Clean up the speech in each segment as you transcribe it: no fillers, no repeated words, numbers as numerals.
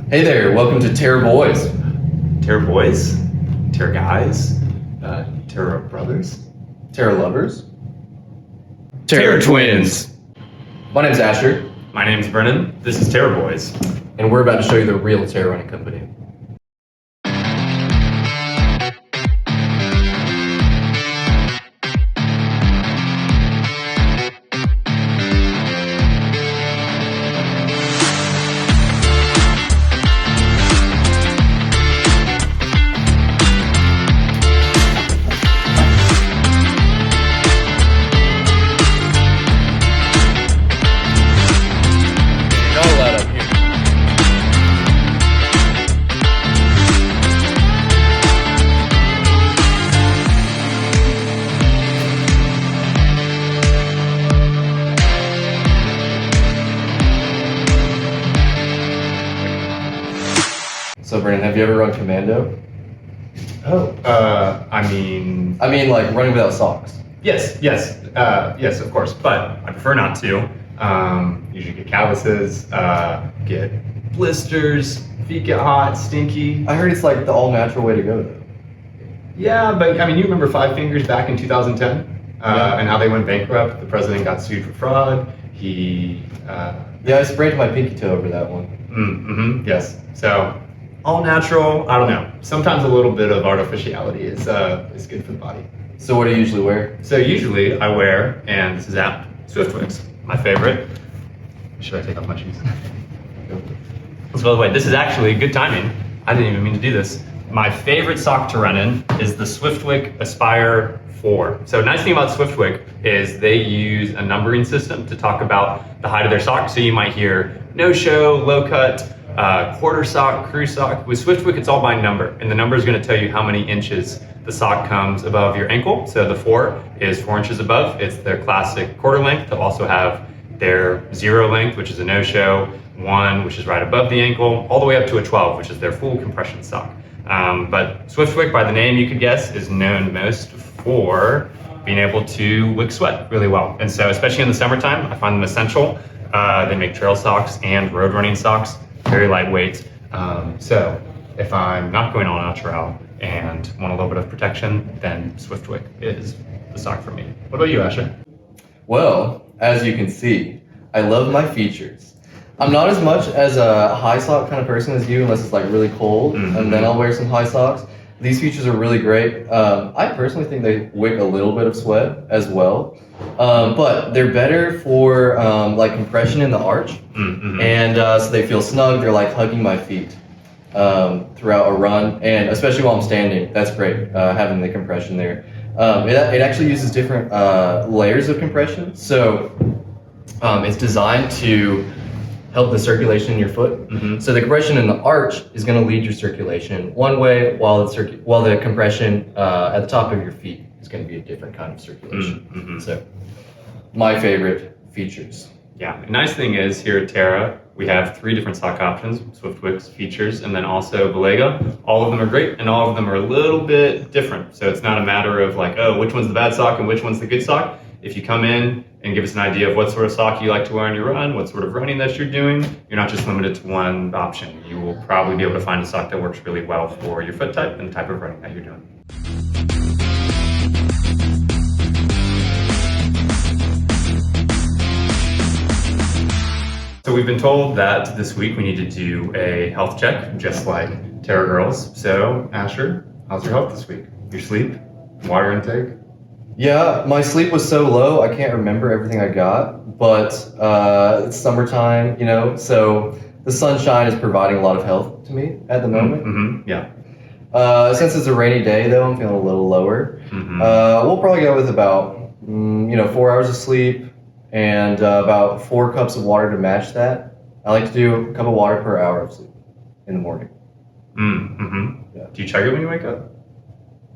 Hey there, welcome to Terra Boys. Terra boys, Terra guys, Terra brothers, Terra lovers. Terra twins. My name's Asher, My name's Brennan. This is Terra Boys. and we're about to show you the real Terra running company. You're not allowed up here. So Brennan, have you ever run commando? I mean, I mean like running without socks. yes, of course, but I prefer not to. Usually get calluses, get blisters, feet get hot, stinky. I heard it's like the all natural way to go though. Yeah, but I mean, you remember Five Fingers back in 2010? Yeah. And how they went bankrupt? The president got sued for fraud. Yeah, I sprained my pinky toe over that one. Yes. So, all natural, I don't know. Sometimes a little bit of artificiality is good for the body. So what do you usually wear? So usually I wear, and this is apt, Swiftwick's, my favorite. Should I take off my shoes? So by the way, this is actually good timing. I didn't even mean to do this. My favorite sock to run in is the Swiftwick Aspire 4. So nice thing about Swiftwick is they use a numbering system to talk about the height of their sock. So you might hear no show, low cut, quarter sock, crew sock. With Swiftwick, it's all by number, and the number is going to tell you how many inches the sock comes above your ankle. So the 4 is 4 inches above. It's their classic quarter length. They'll also have their 0 length, which is a no-show, 1, which is right above the ankle, all the way up to a 12, which is their full compression sock. But Swiftwick, by the name you could guess, is known most for being able to wick sweat really well. And so, especially in the summertime, I find them essential. They make trail socks and road running socks, very lightweight. So if I'm not going on a trail and want a little bit of protection, then Swiftwick is the sock for me. What about you, Asher? Well, as you can see, I love my features. I'm not as much as a high sock kind of person as you, unless it's like really cold, and then I'll wear some high socks. These features are really great. I personally think they wick a little bit of sweat as well, but they're better for like compression in the arch, and so they feel snug. They're like hugging my feet throughout a run, and especially while I'm standing, that's great, having the compression there. It actually uses different layers of compression, so it's designed to help the circulation in your foot. So the compression in the arch is going to lead your circulation one way, while the compression at the top of your feet is going to be a different kind of circulation. So my favorite features. Yeah, the nice thing is here at Terra, we have 3 different sock options, Swiftwick's features, and then also Belega. All of them are great, and all of them are a little bit different. So it's not a matter of like, oh, which one's the bad sock and which one's the good sock. If you come in and give us an idea of what sort of sock you like to wear on your run, what sort of running that you're doing, you're not just limited to one option. You will probably be able to find a sock that works really well for your foot type and the type of running that you're doing. So we've been told that this week we need to do a health check, just like Terra girls. So Asher, how's your health this week? Your sleep, water intake? Yeah, my sleep was so low, I can't remember everything I got, but it's summertime, you know, so the sunshine is providing a lot of health to me at the moment. Yeah. Since it's a rainy day, though, I'm feeling a little lower. We'll probably go with about, 4 hours of sleep and about 4 cups of water to match that. I like to do a cup of water per hour of sleep in the morning. Yeah. Do you chug it when you wake up?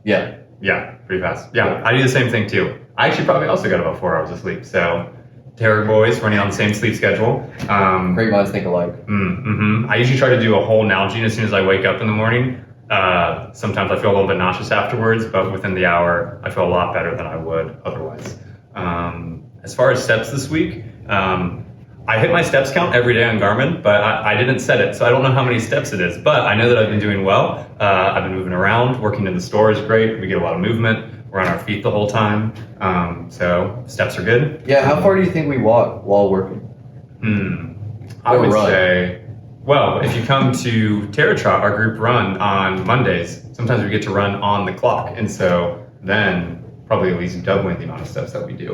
Yeah. Yeah, pretty fast. Yeah, I do the same thing too. I actually probably also got about 4 hours of sleep. So Terra boys running on the same sleep schedule. Great minds think alike. I usually try to do a whole Nalgene as soon as I wake up in the morning. Sometimes I feel a little bit nauseous afterwards, but within the hour, I feel a lot better than I would otherwise. As far as steps this week, I hit my steps count every day on Garmin, but I didn't set it, so I don't know how many steps it is. But I know that I've been doing well. I've been moving around, working in the store is great. We get a lot of movement. We're on our feet the whole time, so steps are good. Yeah, how far do you think we walk while working? I would run. say, well, if you come to Terra Trot, our group run on Mondays, sometimes we get to run on the clock, and so then probably at least doubling the amount of steps that we do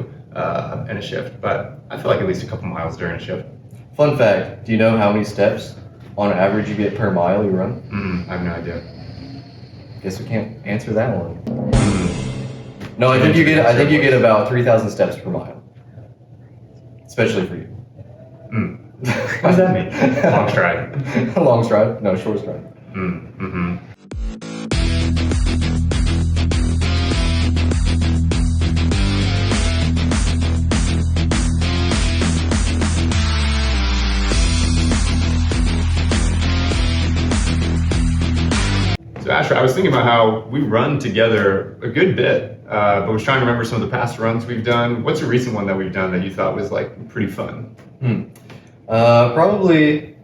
in a shift. But I feel like at least a couple miles during a shift. Fun fact, do you know how many steps on average you get per mile you run? I have no idea. Guess we can't answer that one. No, I think you get about 3,000 steps per mile. Especially for you. What does that mean? Long stride. Long stride? No, short stride. So Asher, I was thinking about how we run together a good bit, but was trying to remember some of the past runs we've done. What's a recent one that we've done that you thought was like pretty fun? Probably,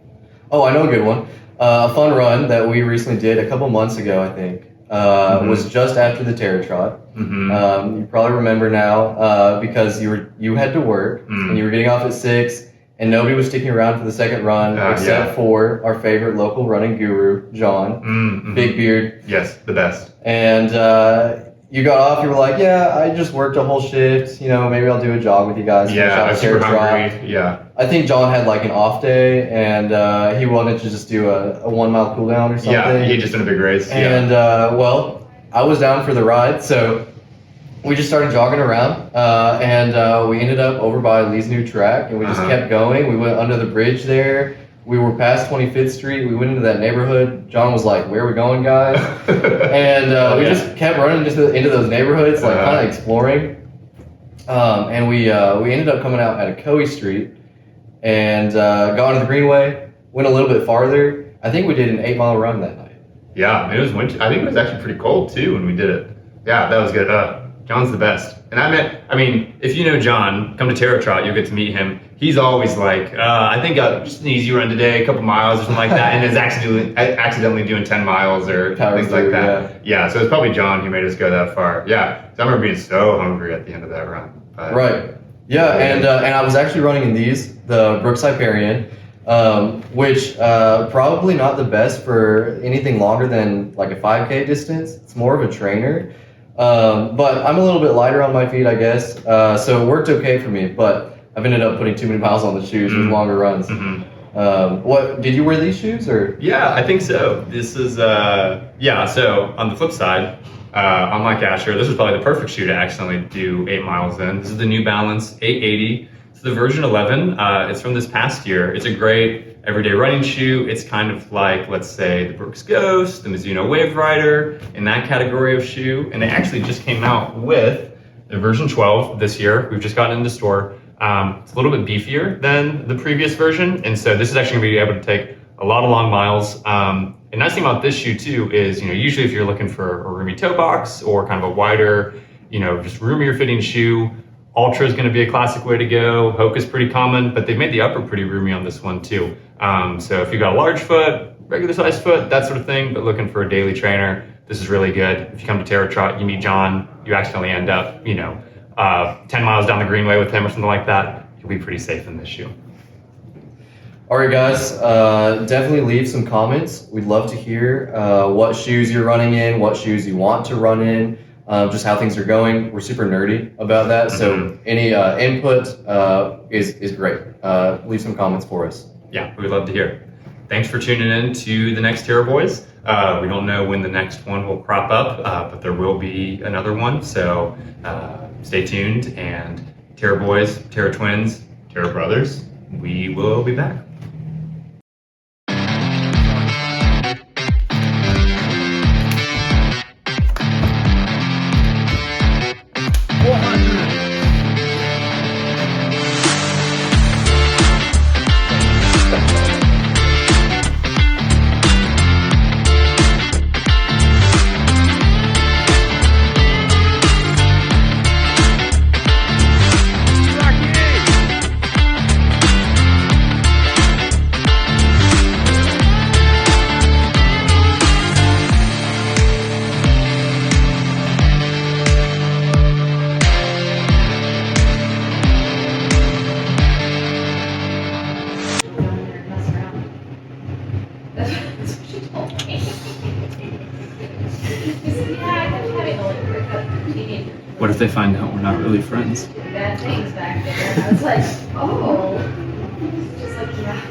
I know a good one. A fun run that we recently did a couple months ago, I think, was just after the Terra Trot. You probably remember now because you had to work and you were getting off at 6, and nobody was sticking around for the second run except for our favorite local running guru, John, big beard. Yes, the best. And you got off, you were like, yeah, I just worked a whole shift, maybe I'll do a jog with you guys. Yeah, I was super hungry. Yeah. I think John had like an off day, and he wanted to just do a 1 mile cool down or something. Yeah, he just did a big race. And well, I was down for the ride, so we just started jogging around, and we ended up over by Lee's new track, and we just kept going. We went under the bridge there. We were past 25th Street. We went into that neighborhood. John was like, "Where are we going, guys?" And we just kept running into those neighborhoods, like kind of exploring. And we ended up coming out at Coe Street and got onto the Greenway. Went a little bit farther. I think we did an 8-mile run that night. Yeah, it was winter. I think it was actually pretty cold too when we did it. Yeah, that was good. John's the best. And I mean, if you know John, come to Terra Trot, you'll get to meet him. He's always like, I think just an easy run today, a couple miles or something like that, and is accidentally doing 10 miles or things like that. Yeah, so it's probably John who made us go that far. Yeah, so I remember being so hungry at the end of that run. But, right. Yeah, and I was actually running in the Brooks Hyperion, which probably not the best for anything longer than like a 5K distance. It's more of a trainer. But I'm a little bit lighter on my feet, I guess. So it worked okay for me, but I've ended up putting too many miles on the shoes with longer runs. What did you wear these shoes or? Yeah, I think so. This is so on the flip side, unlike Asher, this is probably the perfect shoe to accidentally do 8 miles in. This is the New Balance 880. It's the version 11. It's from this past year. It's a great everyday running shoe. It's kind of like, let's say, the Brooks Ghost, the Mizuno Wave Rider, in that category of shoe. And they actually just came out with the version 12 this year. We've just gotten into store. It's a little bit beefier than the previous version. And so this is actually gonna be able to take a lot of long miles. The nice thing about this shoe too is, usually if you're looking for a roomy toe box or kind of a wider, just roomier fitting shoe, Ultra is going to be a classic way to go. Hoka is pretty common, but they've made the upper pretty roomy on this one too. So if you've got a large foot, regular size foot, that sort of thing, but looking for a daily trainer, this is really good. If you come to Terra Trot, you meet John, you accidentally end up, 10 miles down the Greenway with him or something like that, you'll be pretty safe in this shoe. All right, guys, definitely leave some comments. We'd love to hear what shoes you're running in, what shoes you want to run in, just how things are going. We're super nerdy about that, so any input is great. Leave some comments for us. Yeah, we'd love to hear. Thanks for tuning in to the next Terra Boys. We don't know when the next one will crop up, but there will be another one, so stay tuned. And Terra Boys, Terra Twins, Terra Brothers, we will be back. if they find out we're not really friends? Bad things back there. I was like, oh. Just like, yeah.